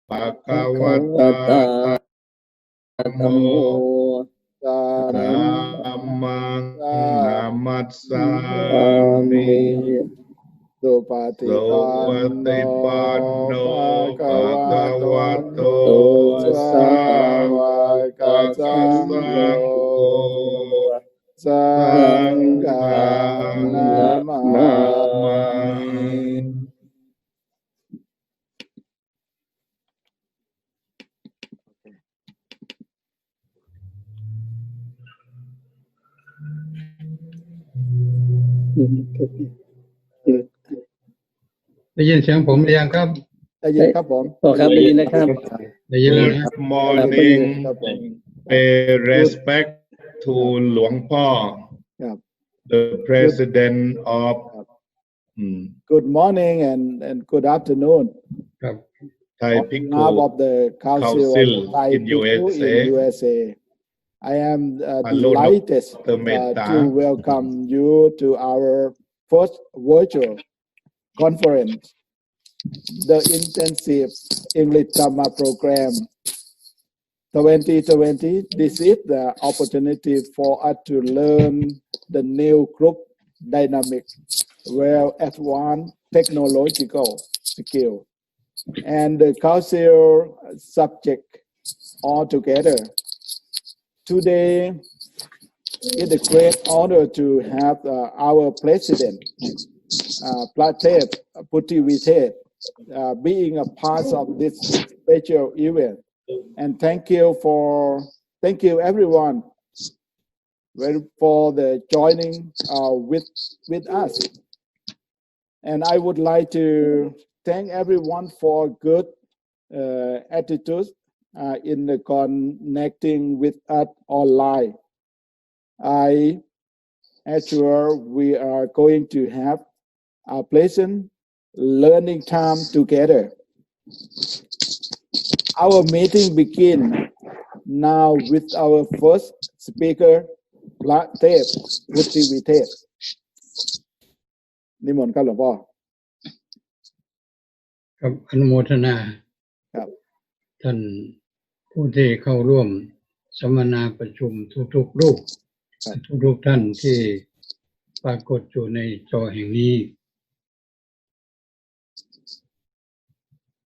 ภะคะวะตาธัมโมธัมมังนามัสสามิสุปฏิ สุ ปั ป นโน ฏิปันโน ภะ ภะ คะ คะ วะ วะ โต โต สา สาว ว ก กสั สั ง ง โฆ โฆ สั สั ง ง ฆั ฆั ง ง นา นะ มา มา มิ ได้ยินเสียงผมหรือยังครับ ได้ยินครับผม ครับได้ยินนะครับ ได้ยินแล้วนะ Good morning ครับผม pay respect to หลวงพ่อ ครับ the president of Good morning and good afternoon ครับ Thai on Bhikhuss behalf of the Council Council of Thai in Bhikhuss U.S.A. in U.S.A. I am Hello, delighted Dr. Mehta. to welcome you to our first virtual conference, the Intensive English Dhamma Program 2020. This is the opportunity for us to learn the new group dynamic, well advanced technological skill, and the cultural subject all together. Today, it's a great honor to have our president, Pratet Puttivitet, being a part of this special event. And thank you everyone for the joining with us. And I would like to thank everyone for good attitude in the connecting with us online. I assure we are going to have a pleasant learning time together. Our meeting begin now with our first speaker, Pratet Puttivitet. นิมนต์ครับหลวงพ่อ ครับอนุโมทนา ครับ ท่านผู้ที่เข้าร่วมสัมมนาประชุมทุกๆรูปทุกท่านที่ปรากฏอยู่ในจอแห่งนี้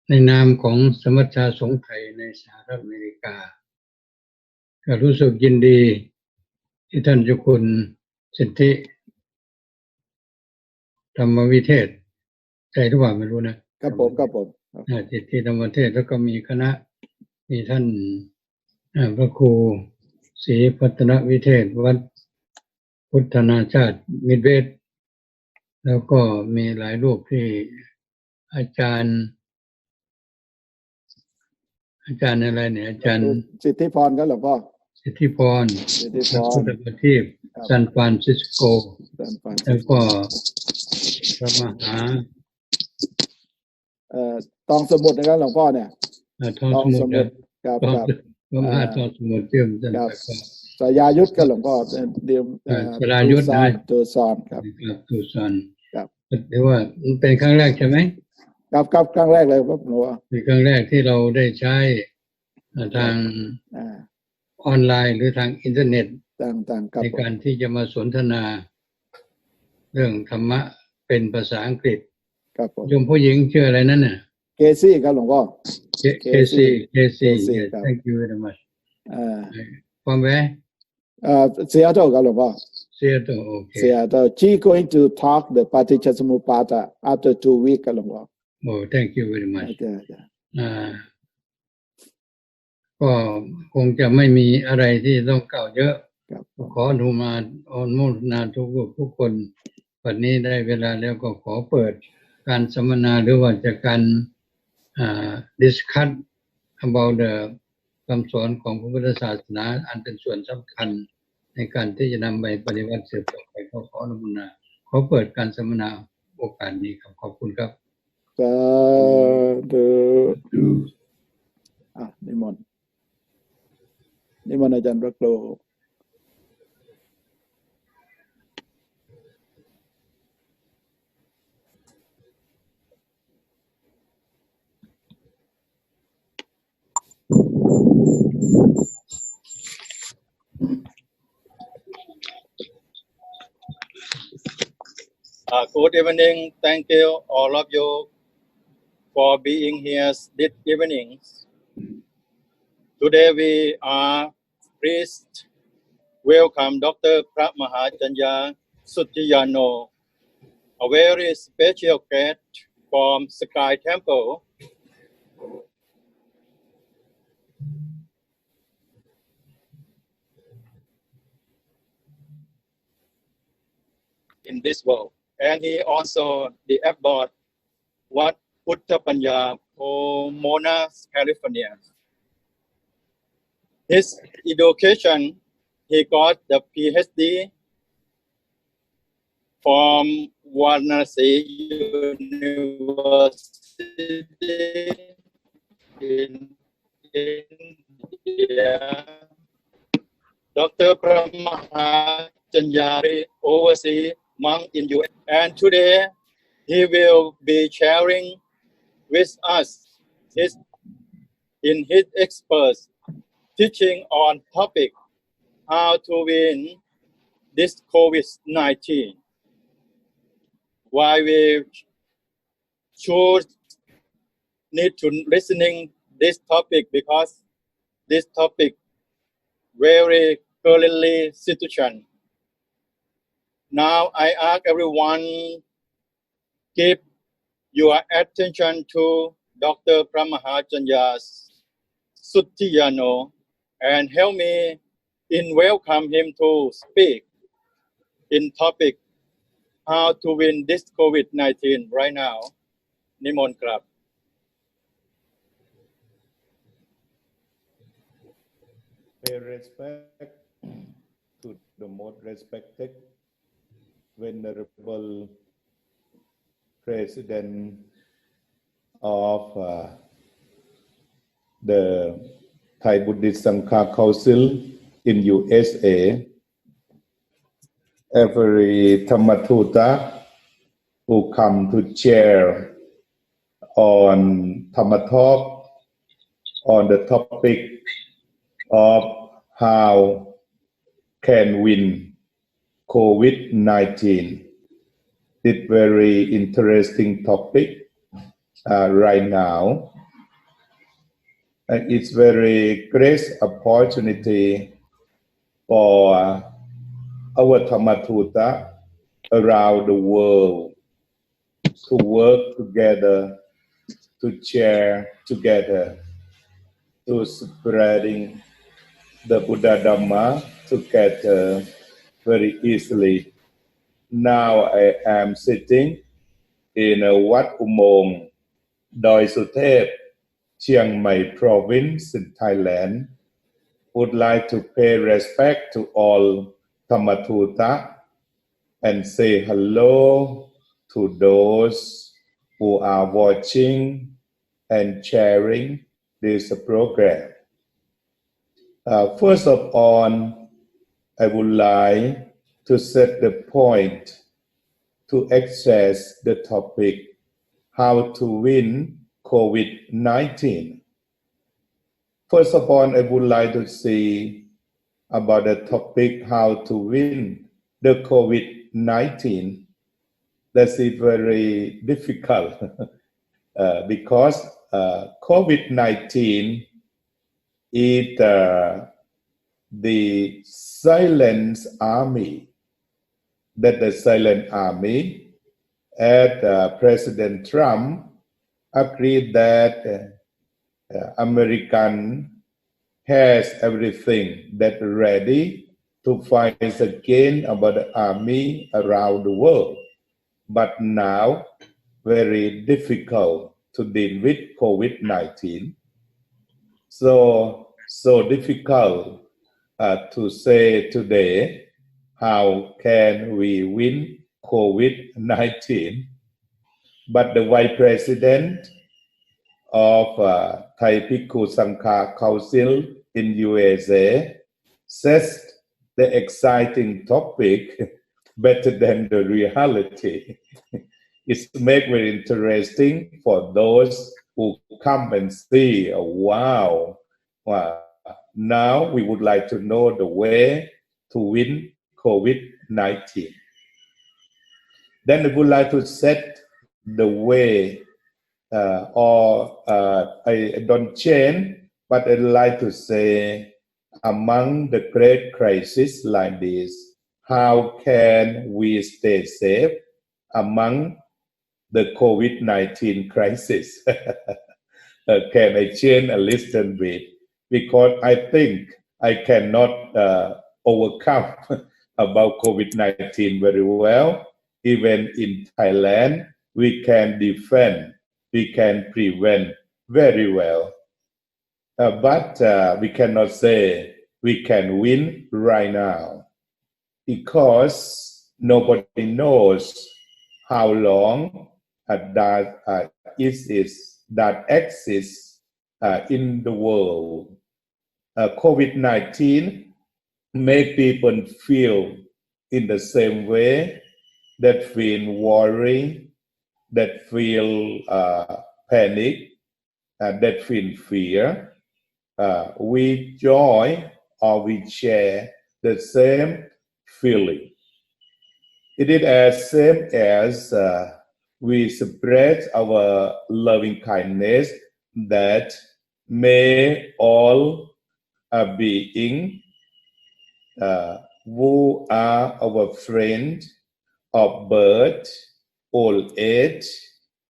ในนามของสมัชชาสงฆ์ไทยในสหรัฐอเมริกาก็รู้สึกยินดีที่ท่านเจ้าคุณสิทธิธรรมวิเทศใจหรือเปล่าไม่รู้นะครับ ผม สิทธิธรรมวิเทศแล้วก็มีคณะมีท่านพระครูศรีพัฒนวิเทศวัดพุทธนาชาติมิตรเวชแล้วก็มีหลายรูปที่อาจารย์อะไรเนี่ยอาจารย์ สิทธิพรครับหลวงพ่อ สิทธิพรนักพุทธประทีปซานฟรานซิสโกแล้วก็พระมหาตองสมุทรนะครับหลวงพ่อเนี่ย ทองสมุทร ครับ พระมหาทองสมุทรเติมท่าน สายายุทธครับหลวงพ่อเดียว สรายุทธนะ ตัวสอนครับ ตูซอน ครับ หรือว่าเป็นครั้งแรกใช่ไหม ครับครั้งแรกเลยครับหลวงพ่อ เป็นครั้งแรกที่เราได้ใช้ทางออนไลน์หรือทางอินเทอร์เน็ต ต่างๆครับ ในการที่จะมาสนทนาเรื่องธรรมะเป็นภาษาอังกฤษ ครับผม โยมผู้หญิงชื่ออะไรนั่นน่ะ เคซี่ครับหลวงพ่อ Caseyครับ thank you very much from where Seattle ครับหลวงพ่อ Seattle okay Seattle she going to talk the Paticcasamuppada after 2 weeks ครับหลวงพ่อ oh thank you very much จ้ะ ก็คงจะไม่มีอะไรที่ต้องกล่าวเยอะ ครับ ขออนุโมทนาทุกคนวันนี้ได้เวลาแล้วก็ขอเปิดการสัมมนาหรือว่าจะการdiscuss about the คำสอนของพระพุทธศาสนาอันเป็นส่วนสำคัญในการที่จะนำไปปฏิบัติสืบต่อไปขออนุโมทนาขอเปิดการสัมมนาโอกาสนี้ครับขอบคุณครับสาธุนิมนต์อาจารย์พระครู Good evening. Thank you, all of you, for being here this evening. Today we are pleased welcome Dr.Phramaha Sutthiyano, a very special guest from Sky Temple. In this world, and he also the abbot what Buddhapanya, Pomona, California. His education, he got the PhD from Varanasi University in India. Dr. Phramaha overseas monk in U.S. And today he will be sharing with us in his experts teaching on topic how to win this COVID-19. Why we should need to listening this topic, because this topic very currently situation. Now I ask everyone give your attention to Dr. Phramaha Sutthiyano and help me in welcome him to speak in topic how to win this COVID-19 right now. Nimon Krab. Pay respect to the most respected venerable president of the Thai Buddhist Sangha Council in U.S.A. Every Dhamma who come to share on Dhamma talk on the topic of how can win COVID-19. It's very interesting topic right now. And it's very great opportunity for our Dhamma around the world to work together, to share together, to spreading the Buddha Dhamma together very easily. Now I am sitting in a Wat Umong, Doi Suthep, Chiang Mai province in Thailand. Would like to pay respect to all Dhamma and say hello to those who are watching and sharing this program. First of all, I would like to set the point to access the topic how to win COVID-19. First of all, I would like to say about the topic how to win the COVID-19. That's very difficult because COVID-19 is the silent army. That the silent army at President Trump agreed that American has everything that ready to fight again about the army around the world. But now, very difficult to deal with COVID-19. So difficult to say today, how can we win COVID-19? But the Vice President of Thai Bhikhuss Sangha Council in U.S.A. says the exciting topic better than the reality. It's make very interesting for those who come and see. Wow, now we would like to know the way to win COVID-19. Then we would like to set the way, I don't change, but I'd like to say, among the great crises like this, how can we stay safe among the COVID-19 crisis? Can I change a little bit? Because I think I cannot overcome about COVID-19 very well. Even in Thailand, we can defend, we can prevent very well. But we cannot say we can win right now, because nobody knows how long that exists in the world. COVID-19 make people feel in the same way, that feel worry, that feel panic, that feel fear. We joy or we share the same feeling. It is as same as we spread our loving kindness, that may all beings who are our friend of birth, old age,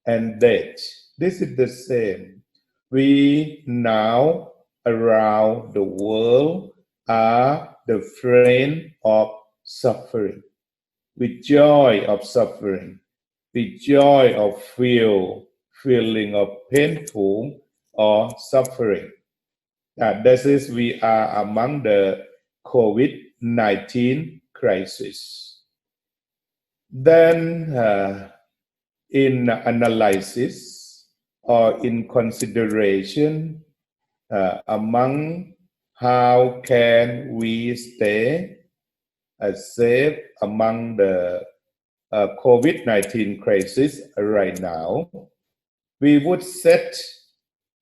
and death. This is the same. We now around the world are the friend of suffering. With joy of suffering, with joy of feeling of painful or suffering. This is we are among the COVID-19 crisis. Then in analysis or in consideration among how can we stay safe among the COVID-19 crisis right now, we would set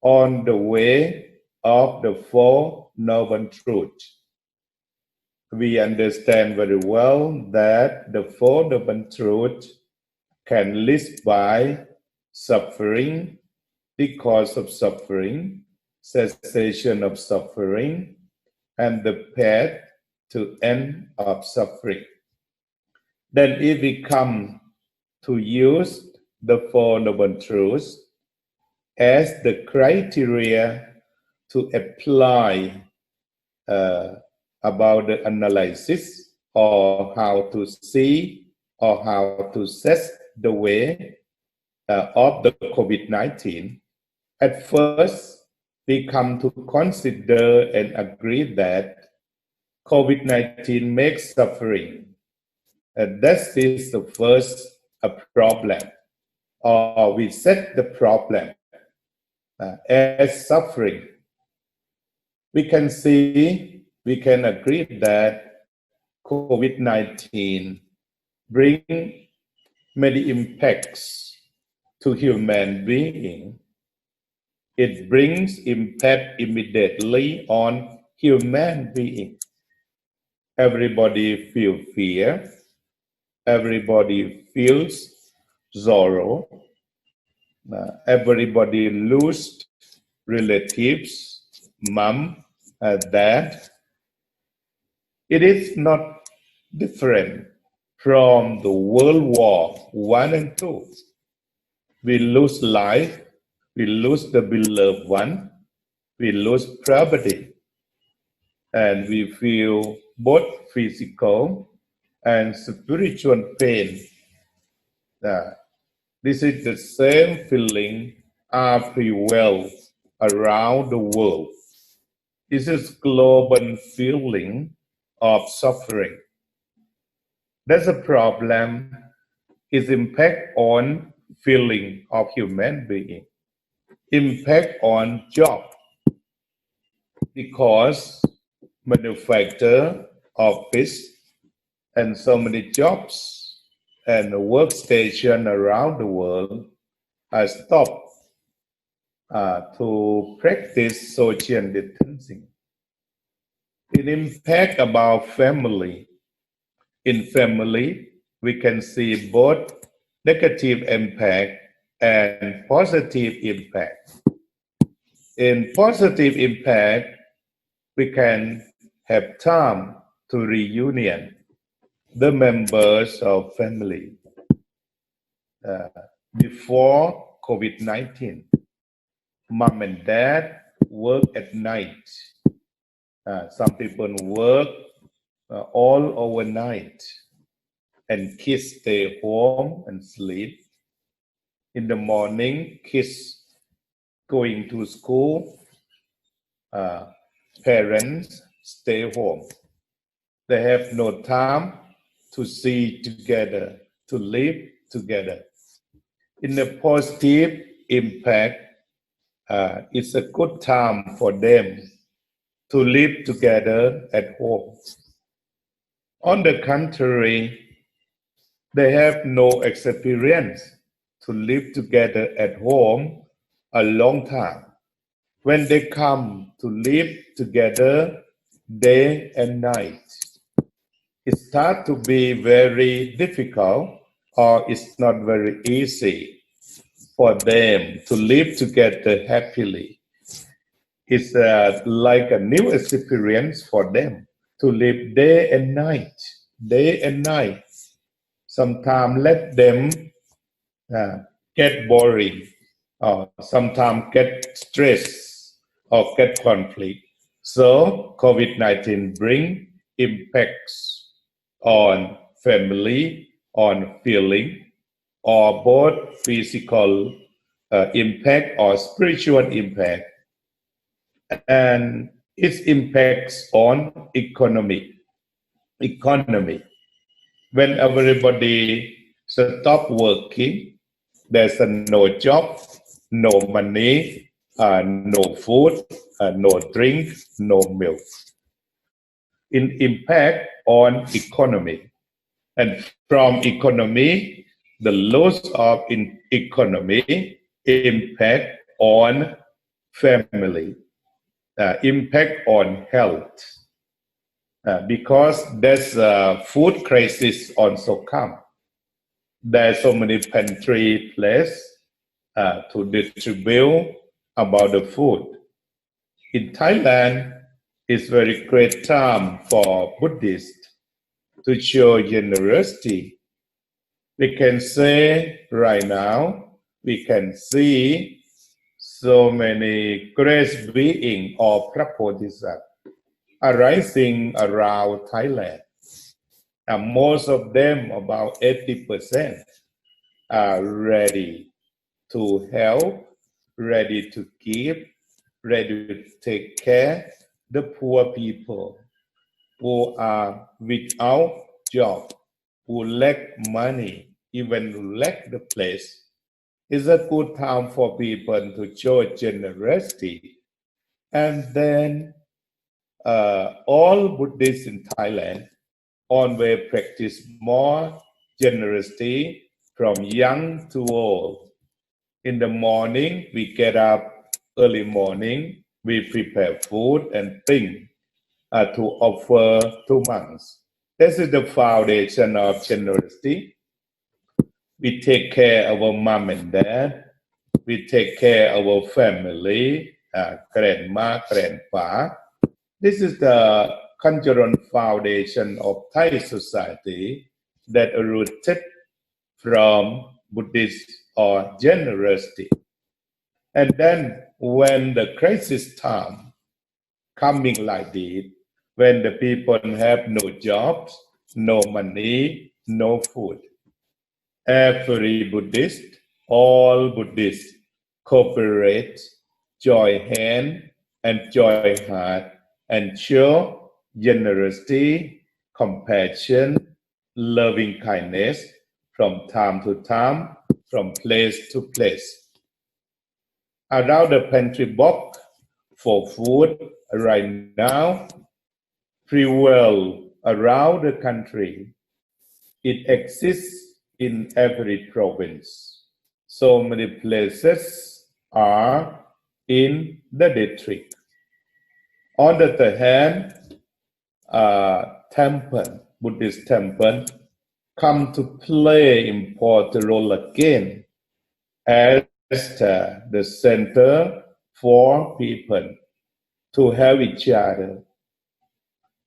on the way of the Four Noble Truths. We understand very well that the Four Noble Truths can list by suffering, the cause of suffering, cessation of suffering, and the path to end of suffering. Then if we come to use the Four Noble Truths as the criteria to apply about the analysis, or how to see or how to assess the way of the COVID-19, at first we come to consider and agree that COVID-19 makes suffering. That is the first problem, or we set the problem as suffering. We can see, we can agree that COVID-19 brings many impacts to human being. It brings impact immediately on human being. Everybody feels fear. Everybody feels sorrow. Everybody loses relatives, mom, dad. It is not different from the World War I and II. We lose life, we lose the beloved one, we lose property, and we feel both physical and spiritual pain. This is the same feeling prevail around the world. This is global feeling of suffering. That's a problem. Its impact on feeling of human being, impact on job, because manufacture, office, and so many jobs and workstation around the world are stopped to practice social distancing. It impact about family. In family, we can see both negative impact and positive impact. In positive impact, we can have time to reunion the members of family. Before COVID-19, mom and dad work at night. Some people work all overnight, and kids stay home and sleep. In the morning, kids going to school, parents stay home. They have no time to see together, to live together. In the positive impact, it's a good time for them to live together at home. On the contrary, they have no experience to live together at home a long time. When they come to live together day and night, it starts to be very difficult, or it's not very easy for them to live together happily. It's like a new experience for them to live day and night, day and night. Sometimes let them get boring, or sometimes get stress or get conflict. So COVID-19 bring impacts on family, on feeling, or both physical impact or spiritual impact, and its impacts on economy. When everybody stop working, there's no job, no money, no food, no drink, no milk. In impact on economy, and from economy, the loss of economy impact on family, impact on health, because there's a food crisis also come. There's so many pantry places to distribute about the food. In Thailand, it's very great time for Buddhists to show generosity. We can say right now, we can see so many great beings or Bodhisattvas arising around Thailand. And most of them, about 80%, are ready to help, ready to give, ready to take care the poor people who are without job, who lack money, even who lack the place. It's a good time for people to show generosity. And then all Buddhists in Thailand always practice more generosity from young to old. In the morning, we get up early morning, we prepare food and things to offer to monks. This is the foundation of generosity. We take care of our mom and dad. We take care of our family, grandma, grandpa. This is the cultural foundation of Thai society that rooted from Buddhist or generosity. And then when the crisis time coming like this, when the people have no jobs, no money, no food, every Buddhist, all Buddhists cooperate, join hand and join heart, and show generosity, compassion, loving kindness from time to time, from place to place. Around the pantry box for food right now, prevail around the country. It exists in every province. So many places are in the district. On the other hand, temple, Buddhist temple, come to play important role again as the center for people to have each other.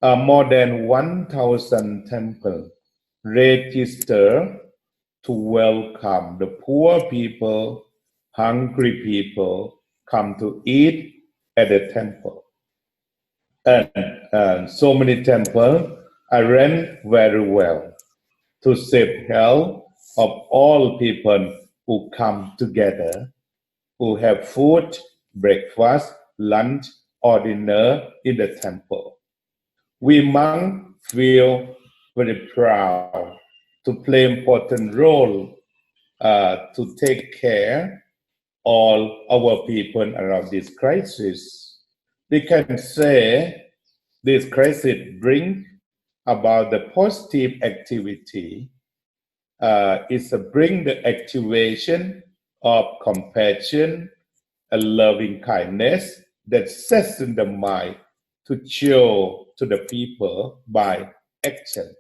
More than 1,000 temples register to welcome the poor people, hungry people come to eat at the temple. And so many temples are run very well to save health of all people who come together, who have food, breakfast, lunch, or dinner in the temple. We monks feel very proud to play important role to take care all our people around this crisis. We can say this crisis brings about the positive activity. It's bring the activation of compassion and loving kindness that sets in the mind to show to the people by action.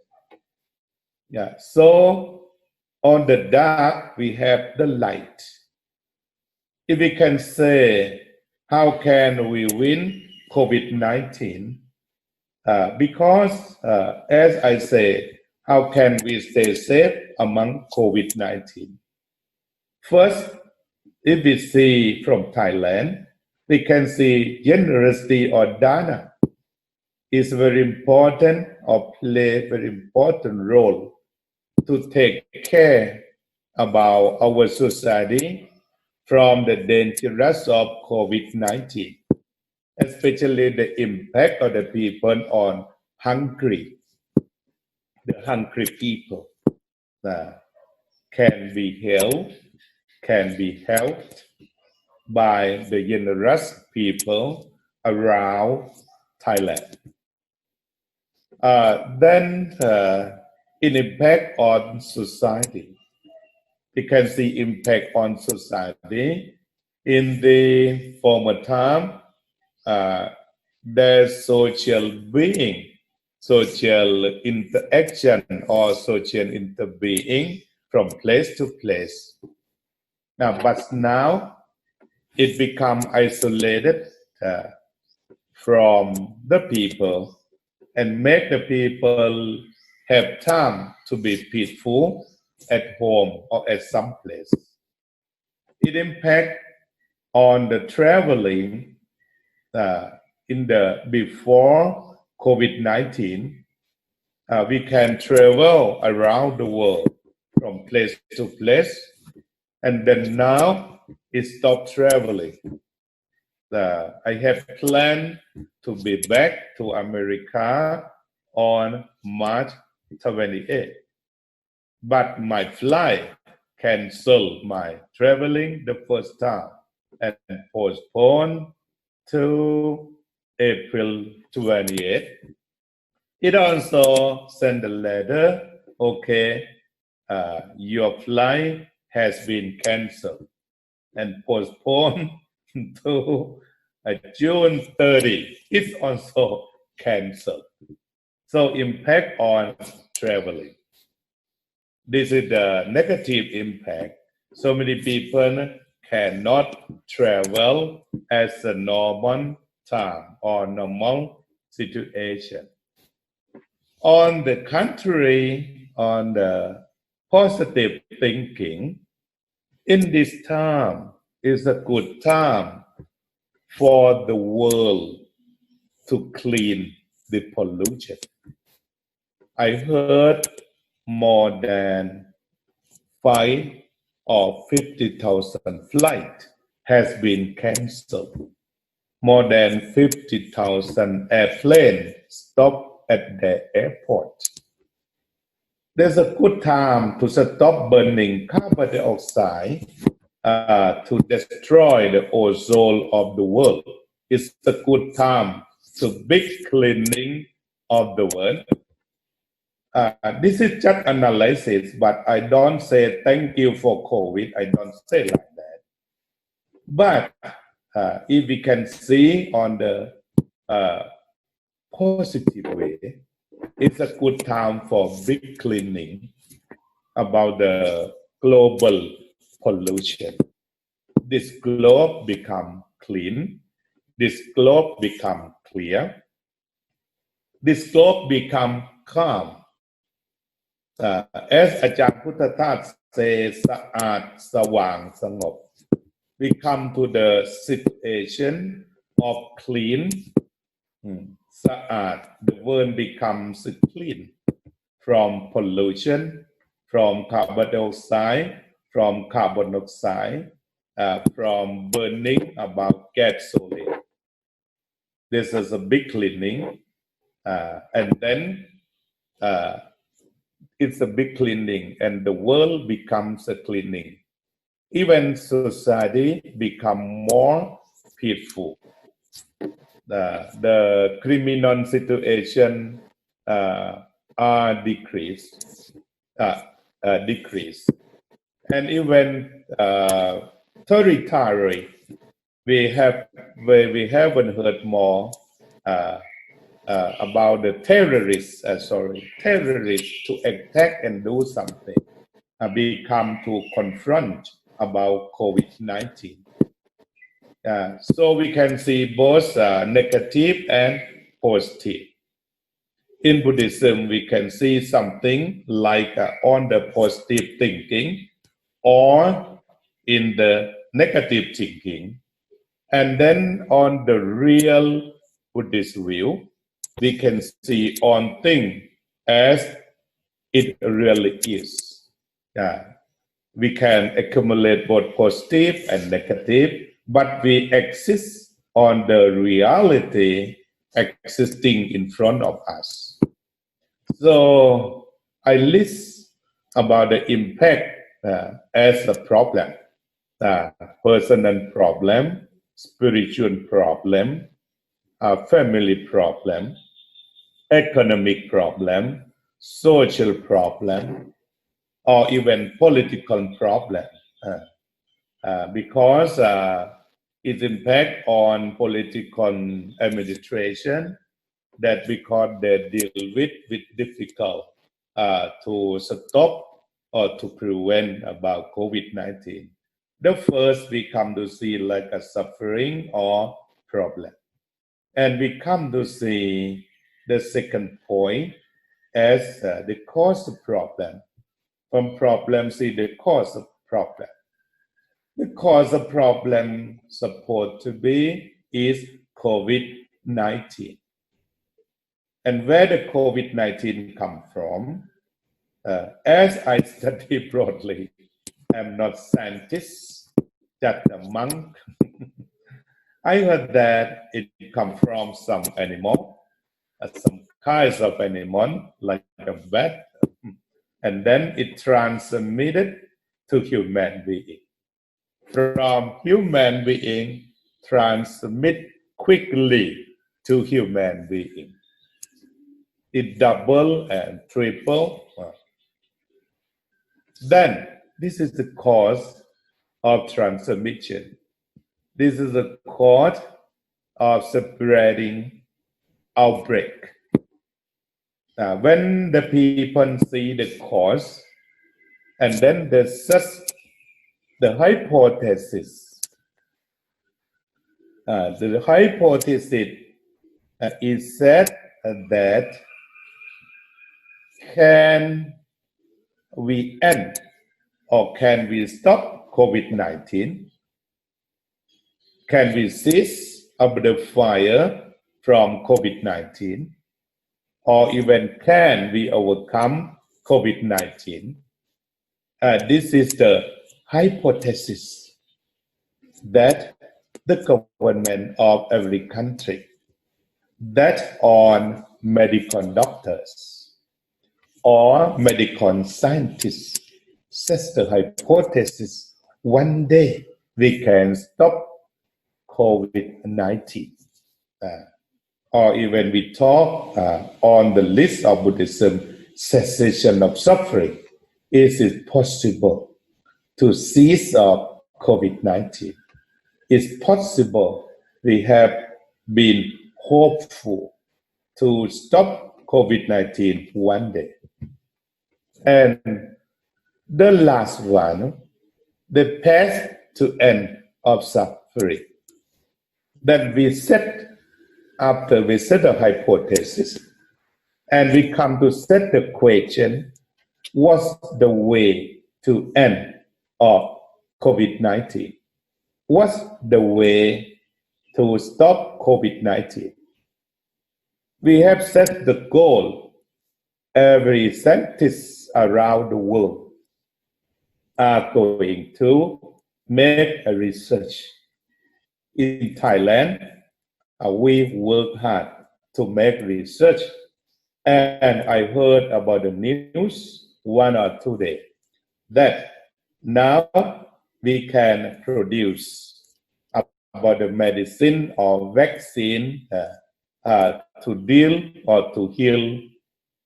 Yeah. So on the dark we have the light. If we can say, how can we win COVID-19? Because as I say, how can we stay safe among COVID-19? First, if we see from Thailand, we can see generosity or Dhamma is very important or play very important role to take care about our society from the dangers of COVID-19, especially the impact of the people on hungry. The hungry people can be helped by the generous people around Thailand. Then in impact on society. We can see impact on society. In the former time, there's social being, social interaction or social interbeing from place to place. But now it become isolated from the people and make the people have time to be peaceful at home or at some place. It impacts on the traveling in the before COVID-19. We can travel around the world from place to place, and then now it stopped traveling. I have planned to be back to America on March 28. But my flight canceled my traveling the first time and postponed to April 28. It also sent a letter, okay, your flight has been canceled and postponed to June 30. It's also canceled. So impact on traveling. This is the negative impact. So many people cannot travel as a normal time or normal situation. On the contrary, on the positive thinking, in this time is a good time for the world to clean the pollution. I heard more than 5 or 50,000 flights has been cancelled. More than 50,000 airplanes stopped at the airport. There's a good time to stop burning carbon dioxide to destroy the ozone of the world. It's a good time to big cleaning of the world. This is just analysis, but I don't say thank you for COVID. I don't say like that. But if we can see on the positive way. It's a good time for big cleaning about the global pollution. This globe become clean. This globe become clear. This globe become calm. As อาจารย์พุทธทาส say สะอาดสว่างสงบ we come to the situation of clean สะอาด the world becomes clean from pollution from carbon dioxide from carbon monoxide from burning about gasoline. This is a big cleaning and then it's a big cleaning and the world becomes a cleaning. Even society become more peaceful. The criminal situation are decreased. And even territory we haven't heard more about the terrorists to attack and do something become to confront about COVID-19. So we can see both negative and positive. In Buddhism, we can see something like on the positive thinking or in the negative thinking. And then on the real Buddhist view, we can see on thing as it really is. We can accumulate both positive and negative, but we exist on the reality existing in front of us. So I list about the impact as a problem, personal problem, spiritual problem, family problem, economic problem, social problem, or even political problem, because its impact on political administration that because they deal with difficult to stop or to prevent about COVID-19. The first we come to see like a suffering or problem. And we come to see the second point as the cause of problem. From problem, see the cause of problem. The cause of problem supposed to be is COVID-19. And where the COVID-19 come from, as I study broadly, I'm not scientist, just a monk. I heard that it come from some animal, some kinds of animal, like a bat, and then it transmitted to human being. From human being, transmit quickly to human being. It double and triple. Then this is the cause of transmission. This is the cause of spreading outbreak. When the people see the cause, and then there's just the hypothesis. The hypothesis is said that can we end or can we stop COVID-19? Can we cease of the fire from COVID-19? Or even can we overcome COVID-19? This is the hypothesis that the government of every country, that on medical doctors or medical scientists says the hypothesis one day we can stop COVID-19. Or even we talk on the list of Buddhism, cessation of suffering. Is it possible to cease of COVID-19? It's possible. We have been hopeful to stop COVID-19 one day. And the last one, the path to end of suffering. Then we set, after we set a hypothesis, and we come to set the question, what's the way to end of COVID-19? What's the way to stop COVID-19? We have set the goal. Every scientist around the world are going to make a research. In Thailand, we work hard to make research. And I heard about the news 1 or 2 days that now we can produce about the medicine or vaccine to deal or to heal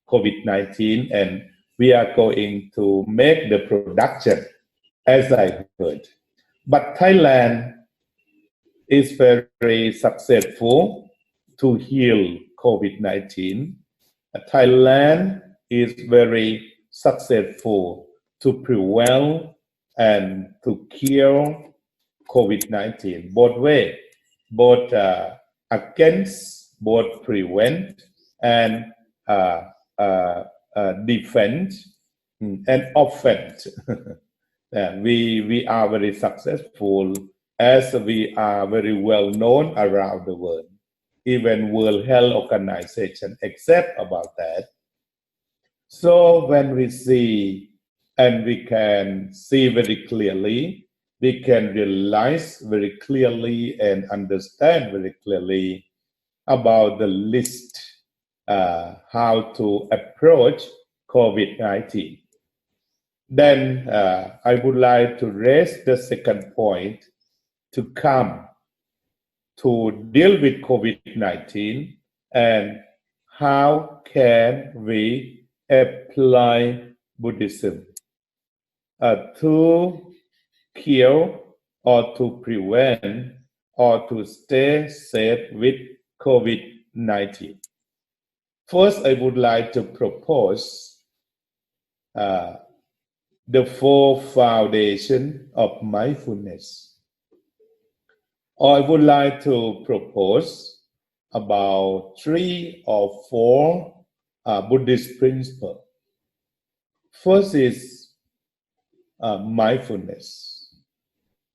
COVID-19, and we are going to make the production, as I heard. But Thailand is very successful to heal COVID-19. Thailand is very successful to prevent and to cure COVID-19, both way, both against, both prevent and defend and offend. We are very successful, as we are very well known around the world. Even World Health Organization accept about that. So when we see, and we can see very clearly, we can realize very clearly and understand very clearly about the list, how to approach COVID-19. Then I would like to raise the second point to come to deal with COVID-19, and how can we apply Buddhism to cure or to prevent or to stay safe with COVID-19. First, I would like to propose the 4 foundations of mindfulness. I would like to propose about 3 or 4 Buddhist principles. First is mindfulness.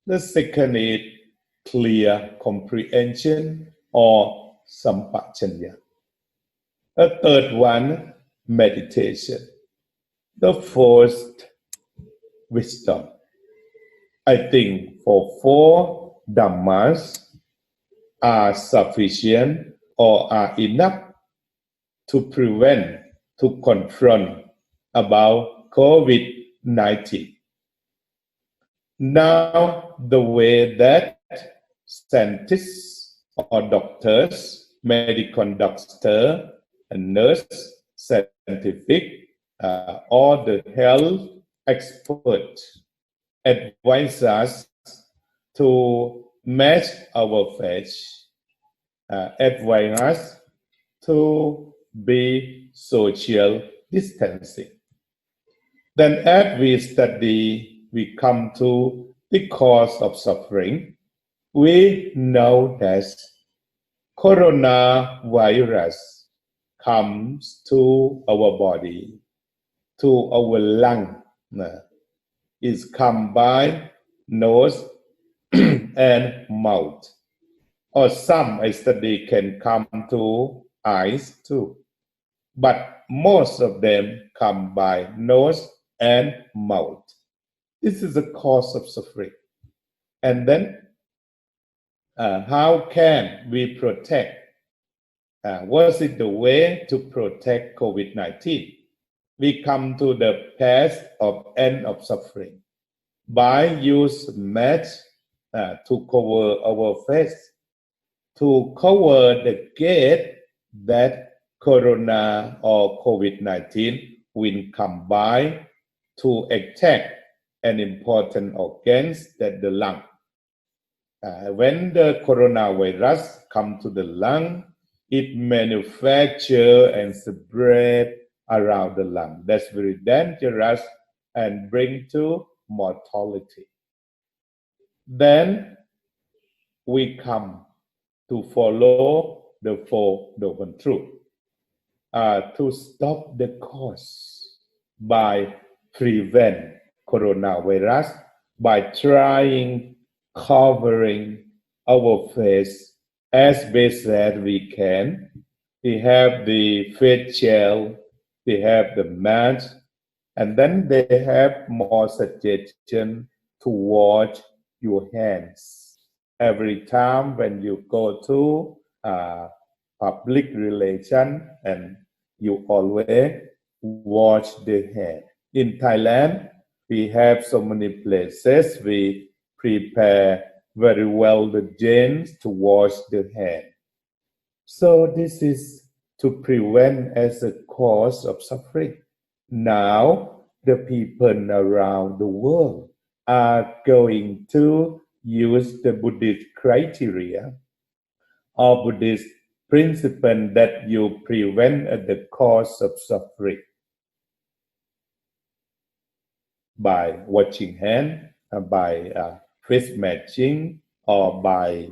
The second is clear comprehension or sampajanya. The third one, meditation. The fourth, wisdom. I think for 4 Dhammas are sufficient or are enough to prevent, to confront about COVID-19. Now, the way that scientists or doctors, medical doctor, and nurse, scientific, or the health expert advise us to match our face, advise us to be social distancing. Then as we study, we come to the cause of suffering. We know that coronavirus comes to our body, to our lung, is come by nose and mouth. Or some I study can come to eyes too. But most of them come by nose and mouth. This is the cause of suffering. And then how can we protect? What is the way to protect COVID-19? We come to the path of end of suffering by use mask to cover our face, to cover the gate that corona or COVID-19 will come by to attack an important organs that the lung. When the coronavirus come to the lung, it manufacture and spread around the lung. That's very dangerous and bring to mortality. Then we come to follow the Four Noble Truths to stop the cause by prevent coronavirus by trying covering our face as best as we can. We have the face shield, we have the mask, and then they have more suggestion to wash your hands every time when you go to public relation, and you always wash the hand. In Thailand, we have so many places we prepare very well the gents to wash the hand. So this is to prevent as a cause of suffering. Now the people around the world are going to use the Buddhist criteria or Buddhist principle that you prevent the cause of suffering by washing hands, by face matching, or by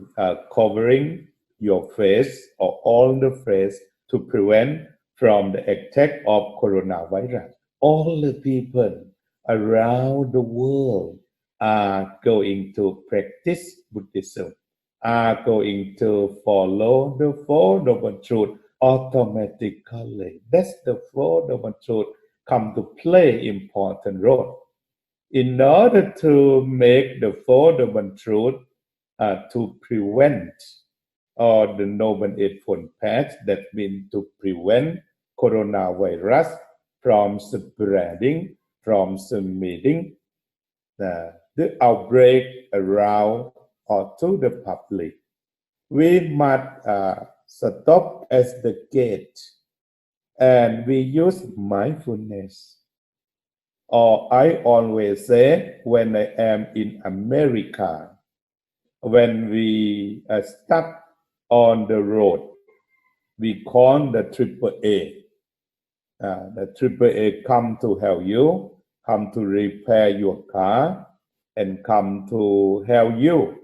covering your face or all the face to prevent from the attack of coronavirus. All the people around the world are going to practice Buddhism, are going to follow the Four Noble Truths automatically. That's the Four Noble Truths come to play important role. In order to make the Four Noble Truths to prevent or the Noble Eightfold Path, that means to prevent coronavirus from spreading, from submitting the outbreak around or to the public. We must stop as the gate, and we use mindfulness. Or I always say when I am in America, when we stop on the road, we call the AAA. The AAA come to help you, come to repair your car, and come to help you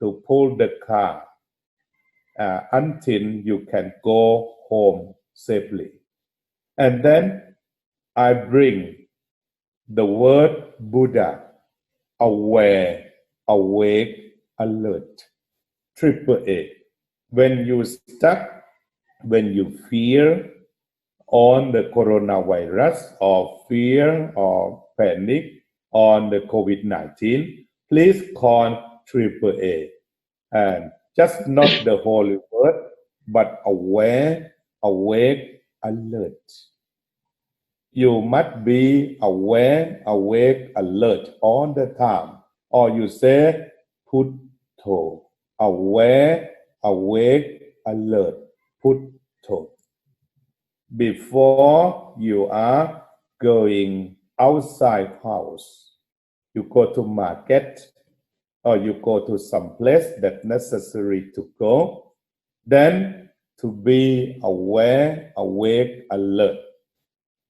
to pull the car until you can go home safely. And then I bring the word Buddha, aware, awake, alert, AAA. When you stuck, when you fear on the coronavirus or fear or panic on the COVID-19, please call AAA. And just not the holy word, but aware, awake, alert. You must be aware, awake, alert all the time. Or you say, Putto, aware, awake, alert, Putto. Before you are going outside house, you go to market, or you go to some place that's necessary to go, then to be aware, awake, alert,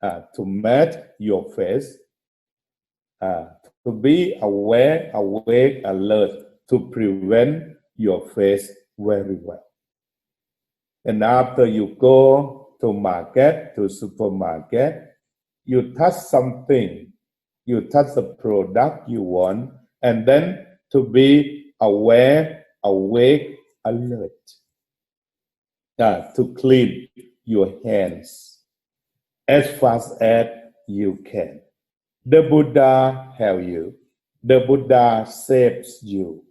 to match your face, to be aware, awake, alert, to prevent your face very well. And after you go to market, to supermarket, you touch something, you touch the product you want, and then to be aware, awake, alert, to clean your hands as fast as you can. The Buddha help you. The Buddha saves you.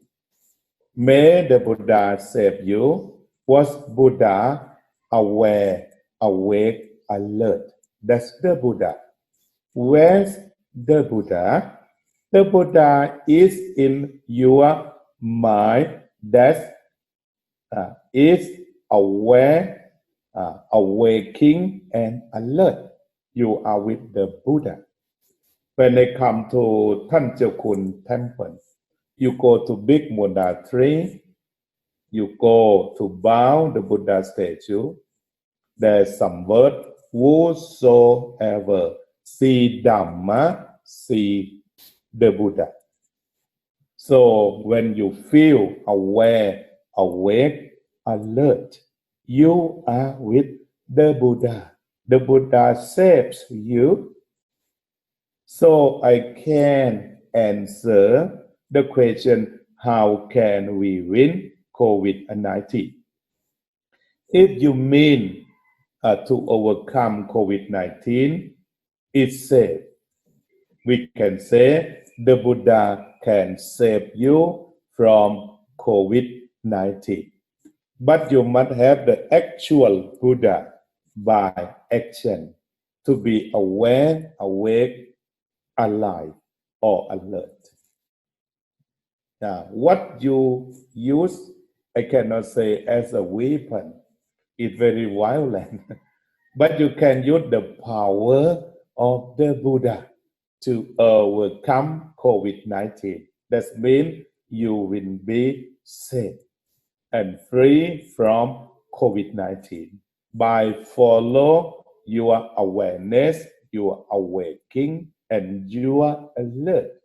May the Buddha save you. Was Buddha aware, awake, alert? That's the Buddha. Where's the Buddha? The Buddha is in your mind that is aware, awaking, and alert. You are with the Buddha. When I come to Tanjakun Temple, you go to big monastery, you go to bow the Buddha statue, there's some word, whosoever see Dhamma, see the Buddha. So when you feel aware, awake, alert, you are with the Buddha. The Buddha saves you. So I can answer the question, how can we win COVID-19? If you mean to overcome COVID-19, it's safe. We can say the Buddha can save you from COVID-19. But you must have the actual Buddha by action to be aware, awake, alive, or alert. Now, what you use, I cannot say as a weapon. It's very violent. But you can use the power of the Buddha to overcome COVID-19. That means you will be safe and free from COVID-19 by follow your awareness, your awakening, and your alert.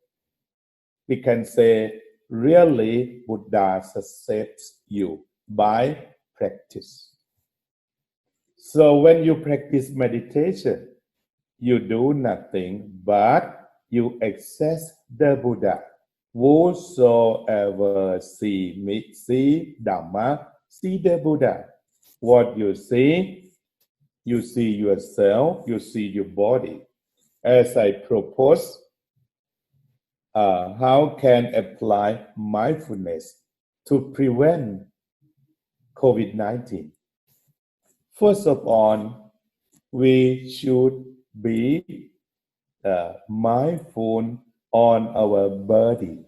We can say, really, Buddha saves you by practice. So when you practice meditation, you do nothing but you access the Buddha. Whosoever see me, see Dhamma, see the Buddha. What you see yourself, you see your body. As I propose, how can apply mindfulness to prevent COVID-19? First of all, we should be mindful on our body.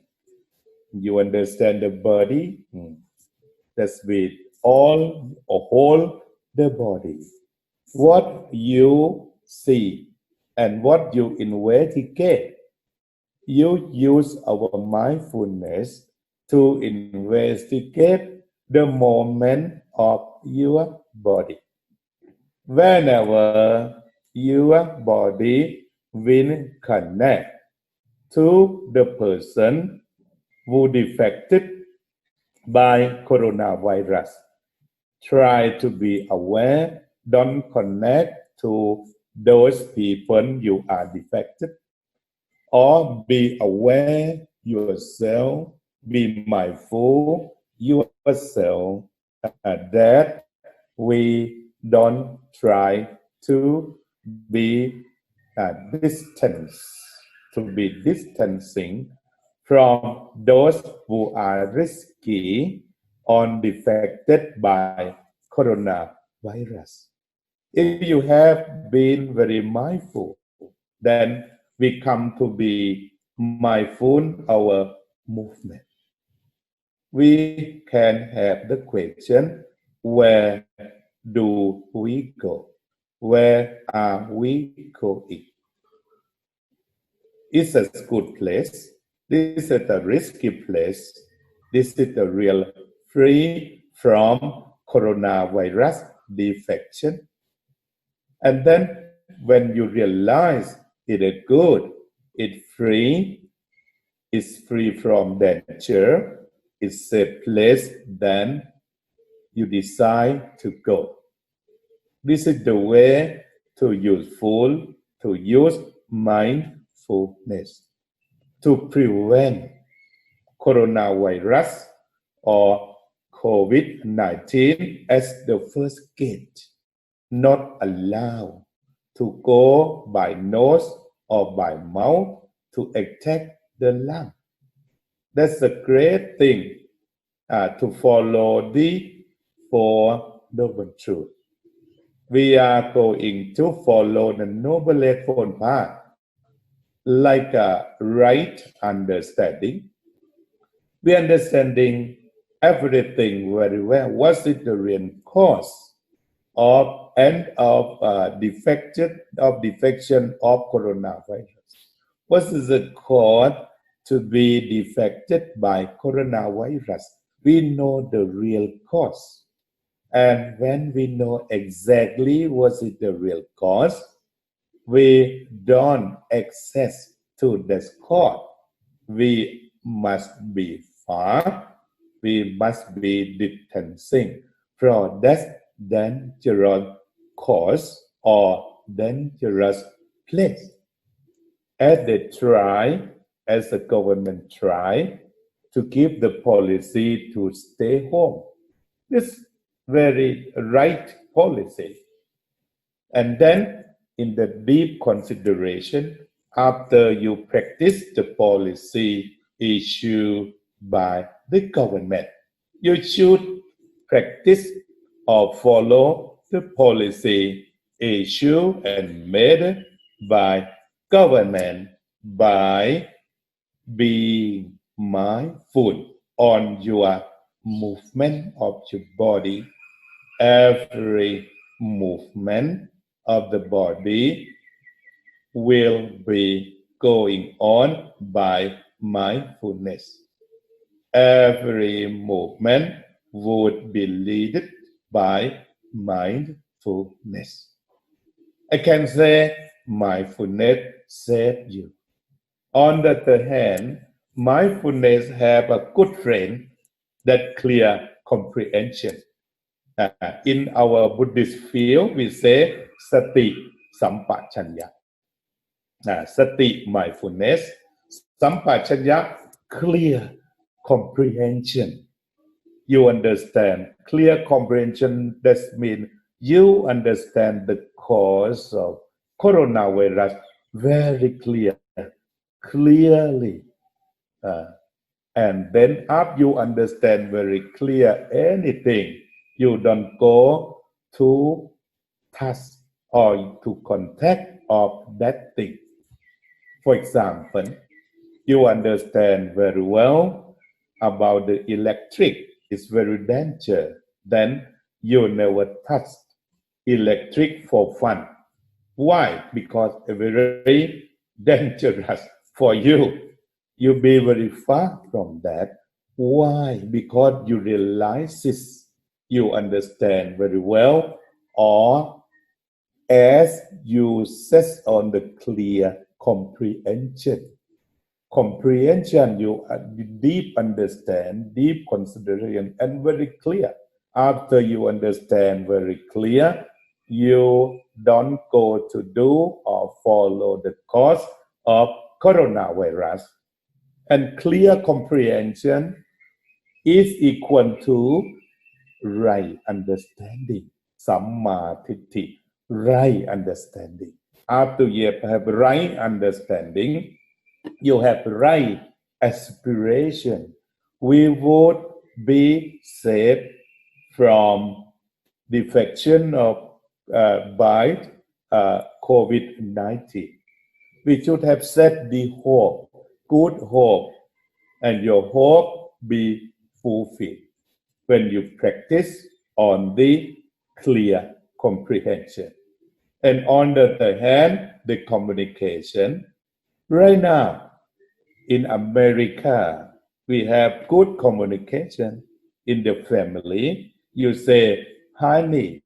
You understand the body? That's with all or whole the body. What you see and what you investigate, you use our mindfulness to investigate the moment of your body. Whenever your body will connect to the person who defected by coronavirus, try to be aware, don't connect to those people you are defected, or be aware yourself, be mindful yourself that we don't try to be distancing from those who are risky or defected by coronavirus. If you have been very mindful, then we come to be mindful our movement. We can have the question, where do we go? Where are we going? Is a good place? This is a risky place. This is the real free from coronavirus defection. And then when you realize it is good, it's free from danger, it's a place, then you decide to go. This is the way to use mindfulness to prevent coronavirus or COVID-19 as the first gate, not allow to go by nose or by mouth to attack the lung. That's a great thing to follow the Four Noble Truths. We are going to follow the Noble Eightfold Path like a right understanding. We are understanding everything very well. What is the real cause of defection of coronavirus? What is the cause to be defected by coronavirus? we know the real cause. And when we know exactly what is the real cause, we don't access to this cause. We must be far. We must be distancing from that dangerous cause or dangerous place. As the government try to keep the policy to stay home. This very right policy. And then in the deep consideration, after you practice the policy issued by the government, you should practice or follow the policy issued and made by government by being mindful on your movement of your body. Every movement of the body will be going on by mindfulness. Every movement would be led by mindfulness. I can say mindfulness saved you. On the other hand, mindfulness have a good friend that clear comprehension. In our Buddhist field, we say sati sampachanya. Sati mindfulness, sampachanya clear comprehension. You understand clear comprehension. That means you understand the cause of coronavirus very clearly. And then after you understand very clear anything, you don't go to touch or to contact of that thing. For example, you understand very well about the electric. It's very dangerous. Then you never touch electric for fun. Why? Because it's very dangerous for you. You be very far from that. Why? Because you realize this. You understand very well, or as you set on the clear comprehension. Comprehension, you deep understand, deep consideration, and very clear. After you understand very clear, you don't go to do or follow the cause of coronavirus. And clear comprehension is equal to right understanding, samma titti, right understanding. After you have right understanding, you have right aspiration. We would be saved from the infection of by COVID-19. We should have set the hope, good hope, and your hope be fulfilled when you practice on the clear comprehension. And on the other hand, the communication. Right now, in America, we have good communication in the family. You say, honey,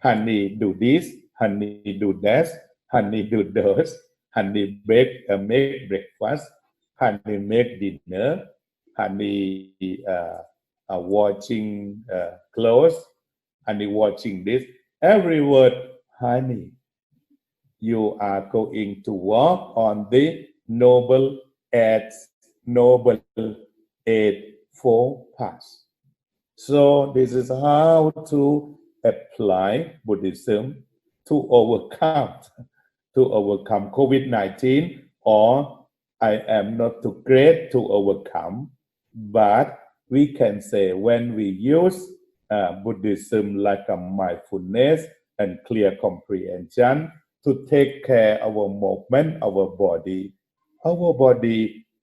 do this, honey, do that, honey, do those, honey, make breakfast, honey, make dinner, honey, watching clothes, honey, watching this. Every word, honey, you are going to work on the noble eightfold path. So this is how to apply Buddhism to overcome COVID-19, or I am not too great to overcome, but we can say when we use Buddhism like a mindfulness and clear comprehension to take care of our movement, our body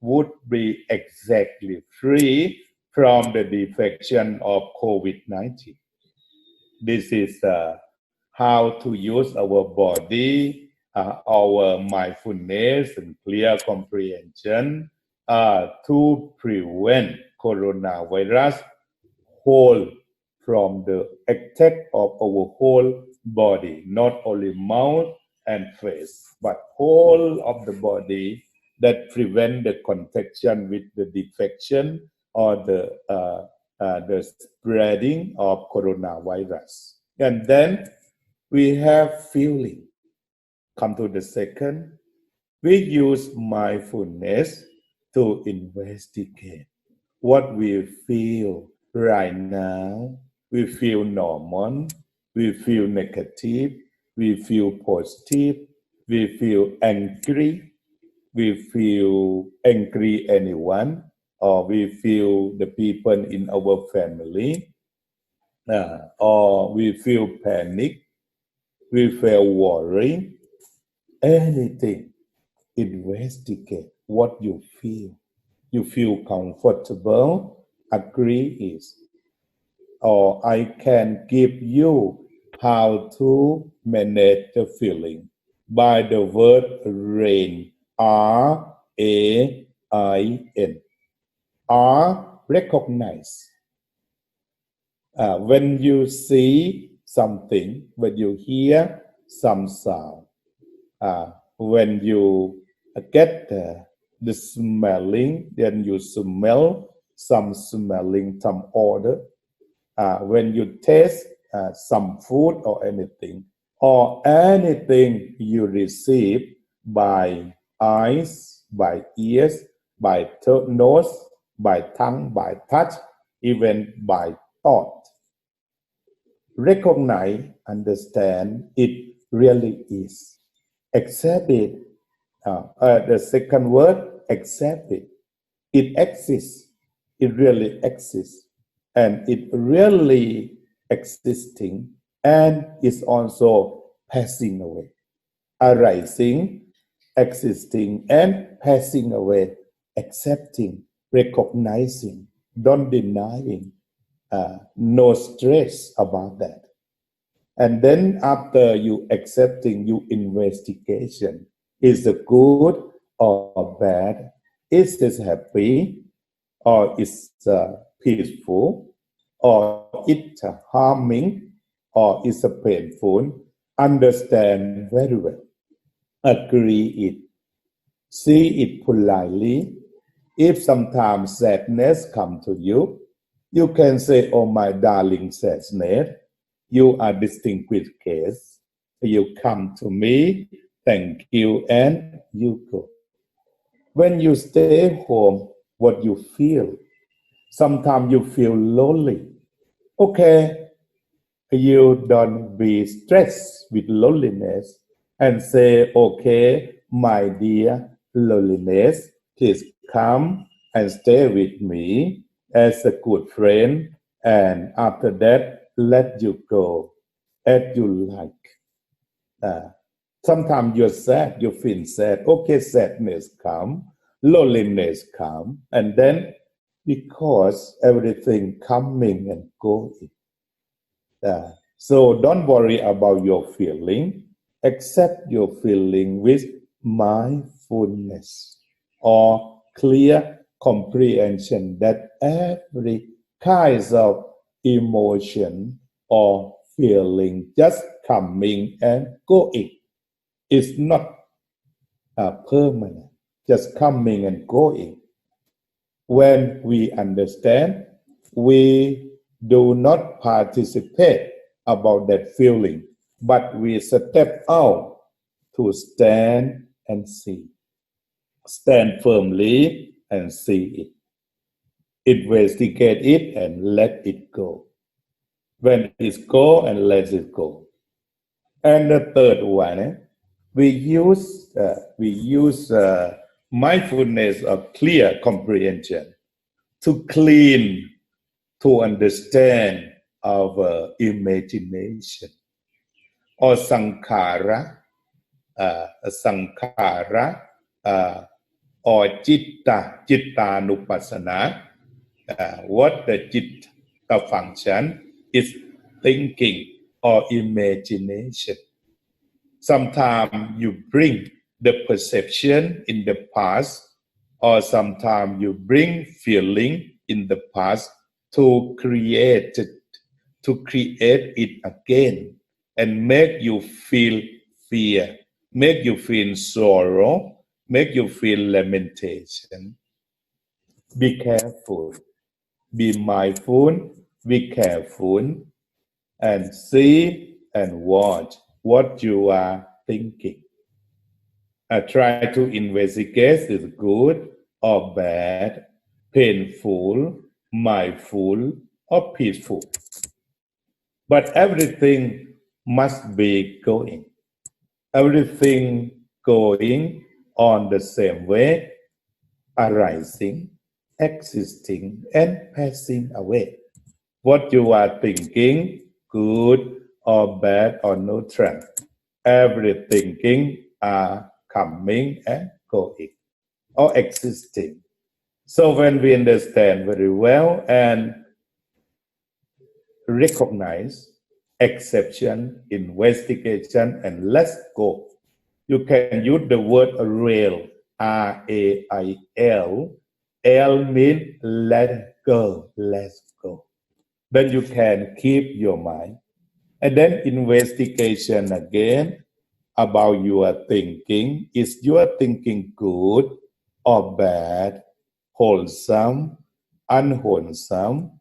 would be exactly free from the infection of COVID-19. This is how to use our body, our mindfulness and clear comprehension to prevent coronavirus whole from the attack of our whole body, not only mouth and face, but whole of the body that prevent the contaction with the defection or the spreading of coronavirus. And then we have feeling. Come to the second. We use mindfulness to investigate what we feel right now. We feel normal, we feel negative, we feel positive, we feel angry, we feel angry anyone, or we feel the people in our family, or we feel panic, we feel worry, anything. Investigate what you feel. You feel comfortable, agree is. Or I can give you how to manage the feeling by the word RAIN. R-A-I-N. R, recognize. When you see something, when you hear some sound, when you get the smelling, then you smell some smelling, some odor. When you taste some food or anything you receive by eyes, by ears, by nose, by tongue, by touch, even by thought. Recognize, understand it really is. Accept it. The second word, accept it. It exists. It really exists. And it really existing and is also passing away. Arising, existing, and passing away. Accepting, recognizing, don't denying. No stress about that. And then after you accepting, you investigation. Is it good or bad? Is this happy or is peaceful? Or it's harming or is it painful? Understand very well. Agree it. See it politely. If sometimes sadness come to you, you can say, oh my darling sadness, you are distinguished case. You come to me, thank you, and you go. When you stay home, what you feel? Sometimes you feel lonely. Okay, you don't be stressed with loneliness and say, okay, my dear loneliness, please come and stay with me as a good friend, and after that, let you go as you like. Sometimes you're sad, you feel sad. Okay, sadness come, loneliness come, and then because everything coming and going. So don't worry about your feeling. Accept your feeling with mindfulness or clear comprehension that every kind of emotion or feeling just coming and going. It's not permanent, just coming and going. When we understand, we do not participate about that feeling, but we step out to stand and see. Stand firmly and see it. Investigate it and let it go. When it's go and let it go. And the third one, we use mindfulness of clear comprehension to clean, to understand our imagination or sankhara, or chittanupassana. What the chitta function is thinking or imagination. Sometimes you bring the perception in the past, or sometimes you bring feeling in the past to create it again and make you feel fear, make you feel sorrow, make you feel lamentation. Be careful, be mindful, be careful, and see and watch what you are thinking. Try to investigate is good or bad, painful, mindful, or peaceful. But everything must be going. Everything going on the same way, arising, existing, and passing away. What you are thinking, good or bad or neutral, every thinking are coming and going or existing. So when we understand very well and recognize exception, investigation, and let's go. You can use the word rail, R-A-I-L. L means let go, let's go. Then you can keep your mind. And then investigation again about your thinking. Is your thinking good or bad, wholesome, unwholesome?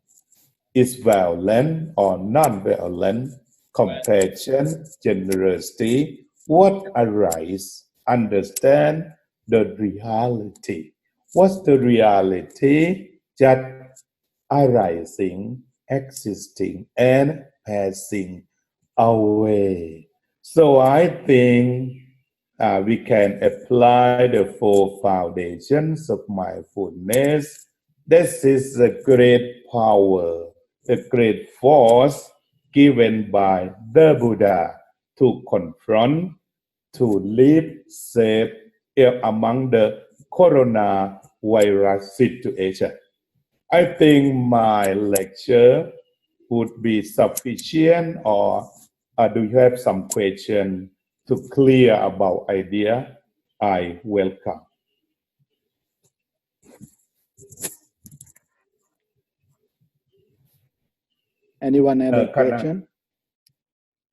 Is violent or non-violent, compassion, generosity, what arise? Understand the reality. What's the reality? Just arising, existing, and passing away. So I think we can apply the four foundations of mindfulness. This is the great power, the great force given by the Buddha to confront, to live safe among the coronavirus situation. I think my lecture would be sufficient, or do you have some question to clear about idea? I welcome. Anyone have a question?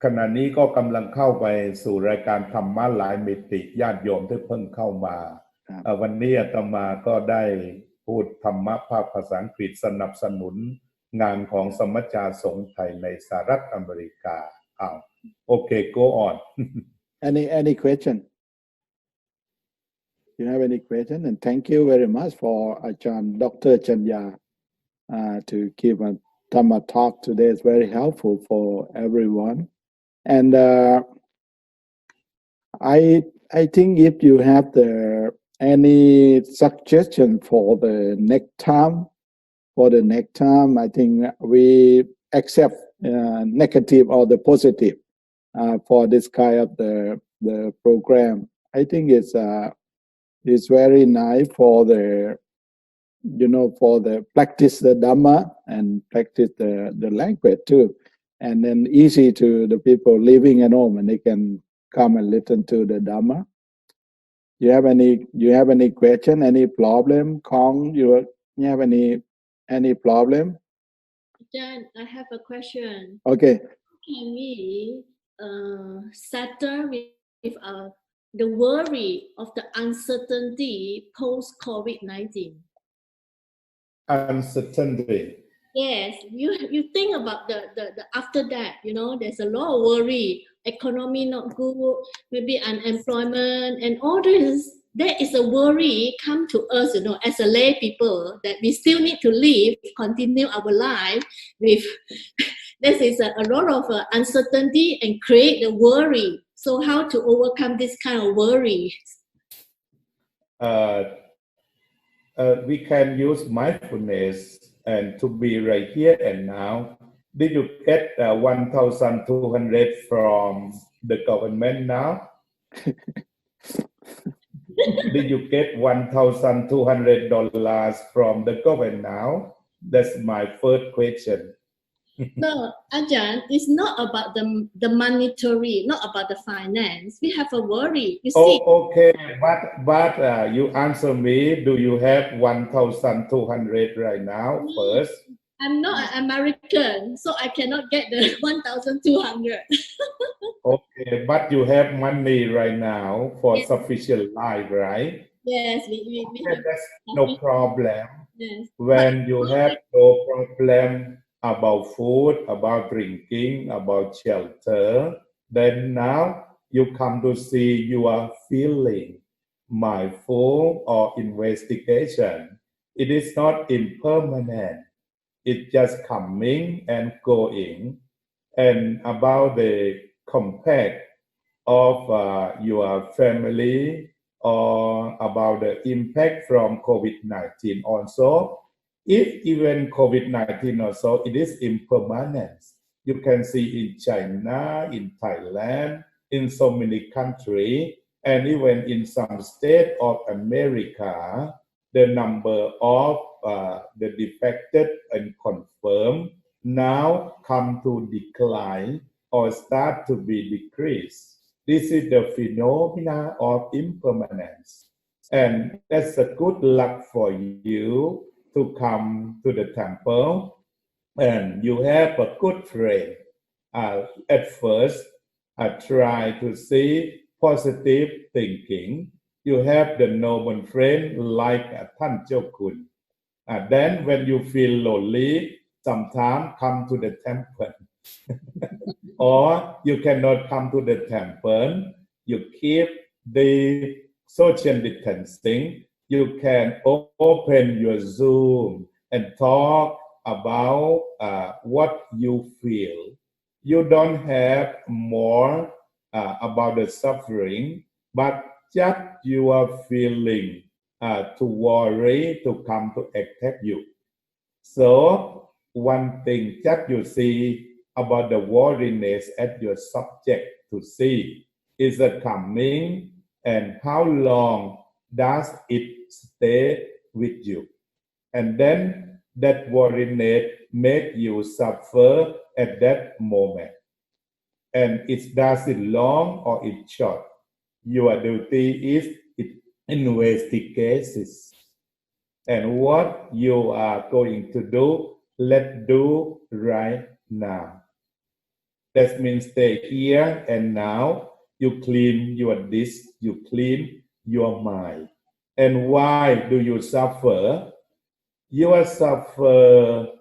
ขณะนี้ก็กำลังเข้าไปสู่รายการธรรมะหลายมิติญาติโยมที่เพิ่งเข้ามาวันนี้อาตมาก็ได้พูดธรรมะภาษาอังกฤษสนับสนุนงานของสมัชชาสงฆ์ไทยในสหรัฐอเมริกาโอเค go on. Any question? You have any question? And thank you very much for Dr. Chaya to give a Dhamma talk today. It's very helpful for everyone. And I think if you have any suggestion for the next time, I think we accept negative or the positive for this kind of the program. I think it's very nice for the practice the Dhamma and practice the language too, and then easy to the people living at home, and they can come and listen to the Dhamma. You have any question, any problem? Kong, you have any problem? John, I have a question. Okay. Can we settle with the worry of the uncertainty post COVID-19? Uncertainty. Yes, you think about the after that, there's a lot of worry, economy not good, maybe unemployment, and all this. There is a worry come to us, as a lay people, that we still need to live, continue our life with. This is a lot of uncertainty and create the worry. So how to overcome this kind of worry? We can use mindfulness and to be right here and now. Did you get 1,200 from the government now? Did you get $1,200 from the government now? That's my first question. No, Ajahn, it's not about the monetary, not about the finance. We have a worry. You see. Okay, but you answer me. Do you have 1,200 right now first? I'm not an American, so I cannot get the 1,200. Okay, but you have money right now for Yes. sufficient life, right? Yes, we Okay, have. that's no problem. Yes. When you have no problem about food, about drinking, about shelter, then now you come to see your feeling, mindful or investigation. It is not impermanent. It's just coming and going. And about the compact of your family or about the impact from COVID-19 also. If even COVID-19 also, it is impermanent. You can see in China, in Thailand, in so many countries, and even in some states of America, the number of the defected and confirmed now come to decline or start to be decreased. This is the phenomena of impermanence. And that's a good luck for you to come to the temple and you have a good friend. At first, try to see positive thinking. You have the noble friend like Tan Qiao Kun. Then when you feel lonely, sometimes come to the temple. Or you cannot come to the temple, you keep the social distancing, you can open your Zoom and talk about what you feel. You don't have more about the suffering, but just your feeling to worry to come to attack you. So one thing that you see about the worriness at your subject to see is it coming and how long does it stay with you? And then that worriness make you suffer at that moment. And does it long or it short? Your duty is it investigates. And what you are going to do, let's do right now. That means stay here and now. You clean your dish, you clean your mind. And why do you suffer? Your suffering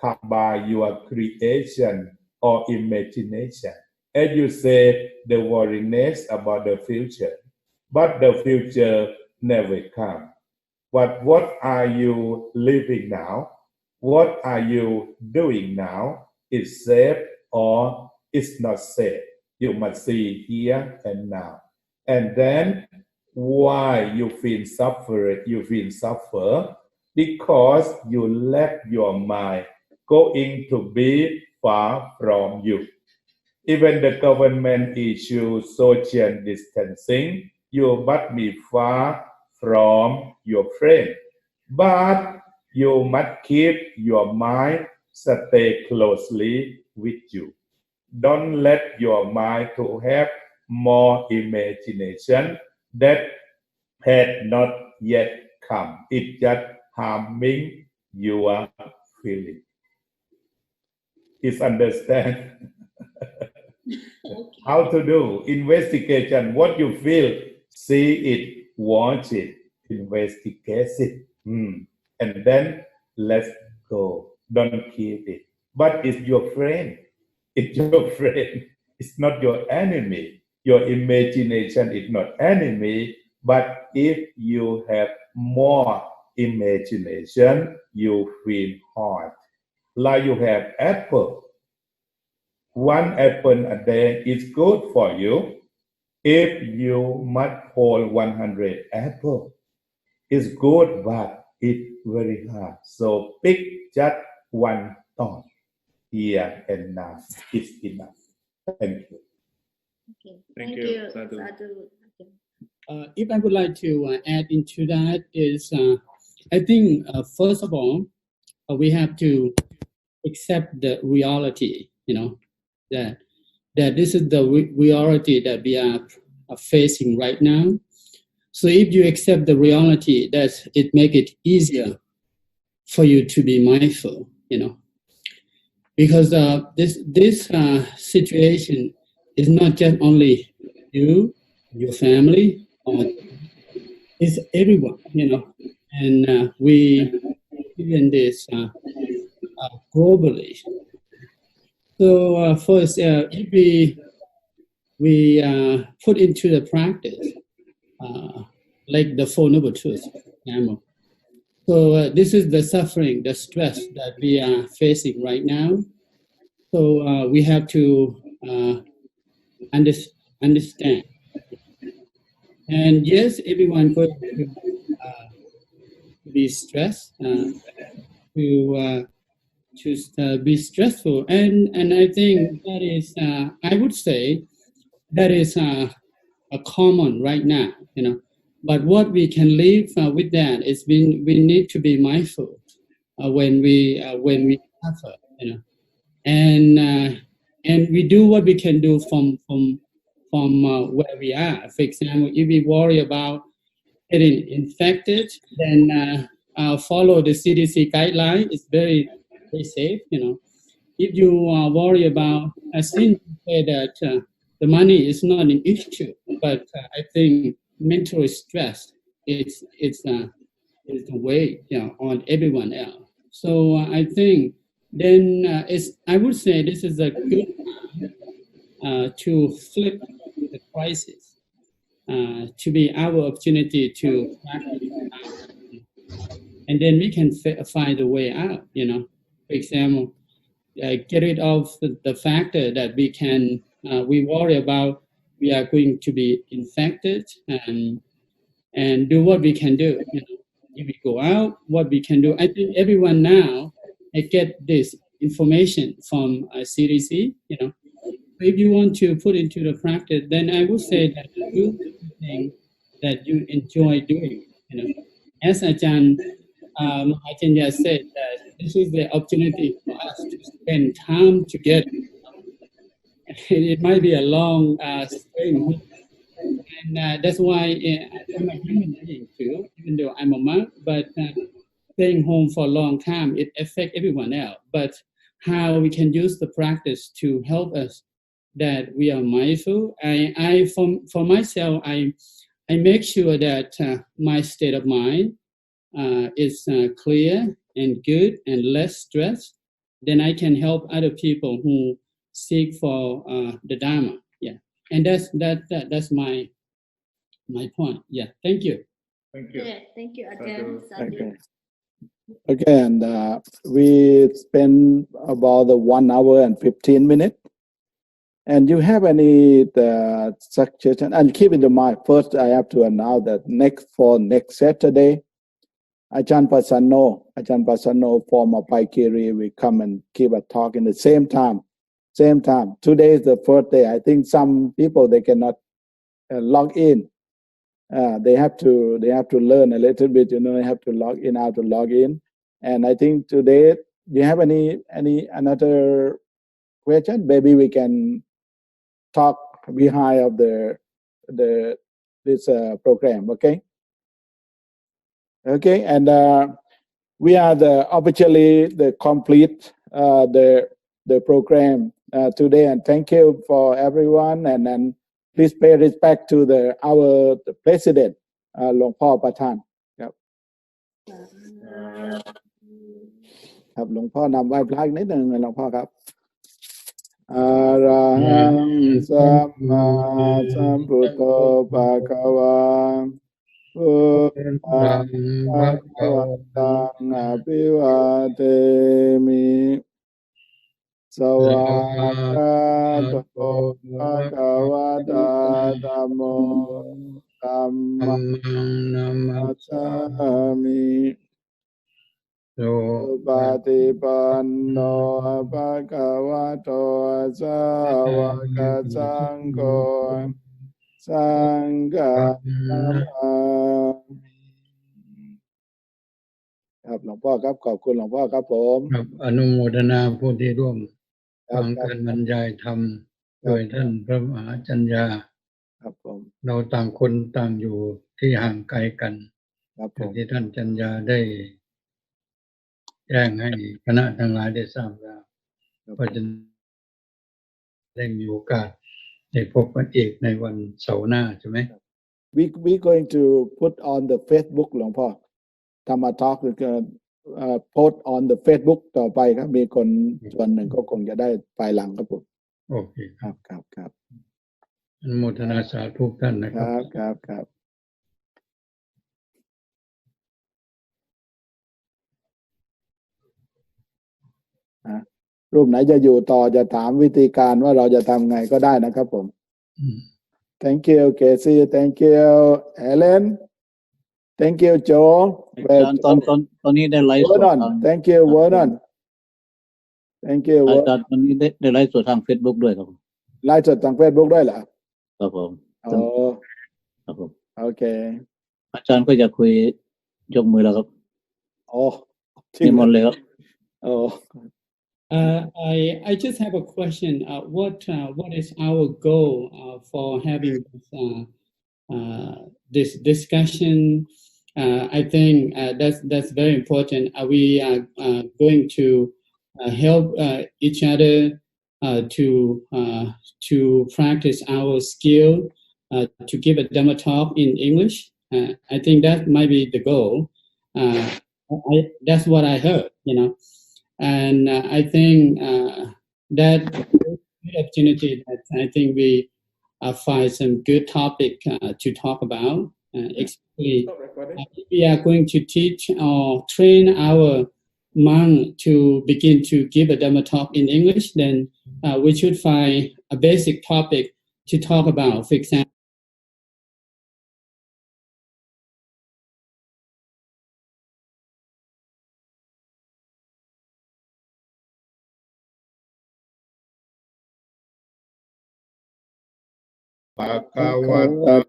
comes by your creation or imagination. As you say, the worriness about the future. But the future never comes. But what are you living now? What are you doing now? Is safe or is not safe? You must see here and now. And then why you feel suffer? Because you let your mind going to be far from you. Even the government issues social distancing, you must be far from your friend. But you must keep your mind stay closely with you. Don't let your mind to have more imagination that had not yet come. It just harming your feeling. Is understand? Okay. How to do investigation, what you feel, see it, watch it, investigate it, and then let's go. Don't keep it. But it's your friend. It's your friend. It's not your enemy. Your imagination is not enemy. But if you have more imagination, you feel hard. Like you have apple. One apple a day is good for you. If you must hold 100 apples, it's good, but it's very hard. So pick just one thought here and now. It's enough. Thank you. Okay. Thank Thank you. you. Sadhu. Sadhu. If I would like to add into that is, I think first of all, we have to accept the reality. That this is the reality that we are facing right now. So if you accept the reality, that it make it easier for you to be mindful, because this situation is not just only you, your family, or it's everyone, and we even this globally. So first, if we put into the practice, like the Four Noble Truths, so this is the suffering, the stress that we are facing right now. So we have to understand. And yes, everyone going to be stressed, to be stressful, and I think that is, I would say, that is a common right now, But what we can live with that is we need to be mindful when we suffer, and we do what we can do from where we are. For example, if we worry about getting infected, then follow the CDC guideline. It's very, very safe, If you worry about, I think say that the money is not an issue, but I think mental stress is the weight, on everyone else. So I think then I would say this is a good time to flip the crisis, to be our opportunity to practice, and then we can find a way out. For example, get rid of the factor that we worry about we are going to be infected, and do what we can do. If we go out, what we can do. I think everyone now get this information from CDC. If you want to put into the practice, then I would say that do something that you enjoy doing. As Ajahn Mahachanya said, that this is the opportunity for us to spend time together. It might be a long string. And that's why I'm a human being too, even though I'm a monk, but staying home for a long time, it affects everyone else. But how we can use the practice to help us that we are mindful. For myself, I make sure that my state of mind is clear and good and less stressed. Then I can help other people who seek for the Dhamma. Yeah, and that's my point. Yeah, thank you. Thank you. Yeah, thank you again. Okay. Again, we spend about 1 hour and 15 minutes. And you have any suggestion? And keep in mind, first I have to announce that next Saturday, Ajahn Pasano from Paikiri will come and give a talk in the same time. Today is the first day. I think some people they cannot log in. They have to learn a little bit. They have to log in, how to log in. And I think today, do you have any another question? Maybe we can talk behind of this program. Okay. And we are officially the complete the program today. And thank you for everyone. And then please pay respect to our president, Luang Por Patan. ครับหลวงพ่อนำไหว้พระอีกนิดหนึ่งหลวงพ่อครับอะระหังสัมมาสัมพุทโธภะคะวะพุทธังภะคะวันตังอะภิวาเทมิสวากขาโตภะคะวะตาธัมโมธัมมังนัมมัสสามิ สุปฏิปันโนภะคะวะโตสาวกสังโฆสังฆังนามามิครับหลวงพ่อครับขอบคุณหลวงพ่อครับผมครับอนุโมทนาผู้ที่ร่วมฟังการบรรยายธรรมโดยท่านพระมหาจัญญาครับผมเราต่างคนต่างอยู่ที่ห่างไกลกันครับผมที่ท่านจัญญาได้ แจ้งให้คณะทั้งหลายได้ทราบแล้วก็จะได้มีโอกาสได้พบกันอีกในวันเสาร์หน้าใช่ไหม We going to put on the Facebook หลวงพ่อ Dhamma Talk post on the Facebook ต่อไปครับมีคนส่วนหนึ่งก็คงจะได้ภายหลังครับผม โอเค ครับ อนุโมทนาสาธุท่านนะค ครับ รูปไหนจะอยู่ต่อจะถามวิธีการว่าเราจะทำไงก็ได้นะครับผม Thank you Casey Thank you Helen Thank you Joe ตอนนี้ได้ไลฟ์สด Vernon ทาง Thank you Vernon Thank you อาจารย์ตอนนี้ได้ไลฟ์สดทาง Facebook ด้วยครับ ไลฟ์สดทาง Facebook ด้วยเหรอ ครับผม ครับผม โอเค อาจารย์ก็อยากคุยยกมือแล้วครับ นิมนต์เลยครับ I just have a question. What is our goal for having this discussion? I think that's very important. We are going to help each other to practice our skill to give a Dhamma talk in English. I think that might be the goal. That's what I heard, and I think that good opportunity that I think we find some good topic to talk about. Especially if we are going to teach or train our monk to begin to give a Dhamma talk in English, then we should find a basic topic to talk about. For example, Bhagavata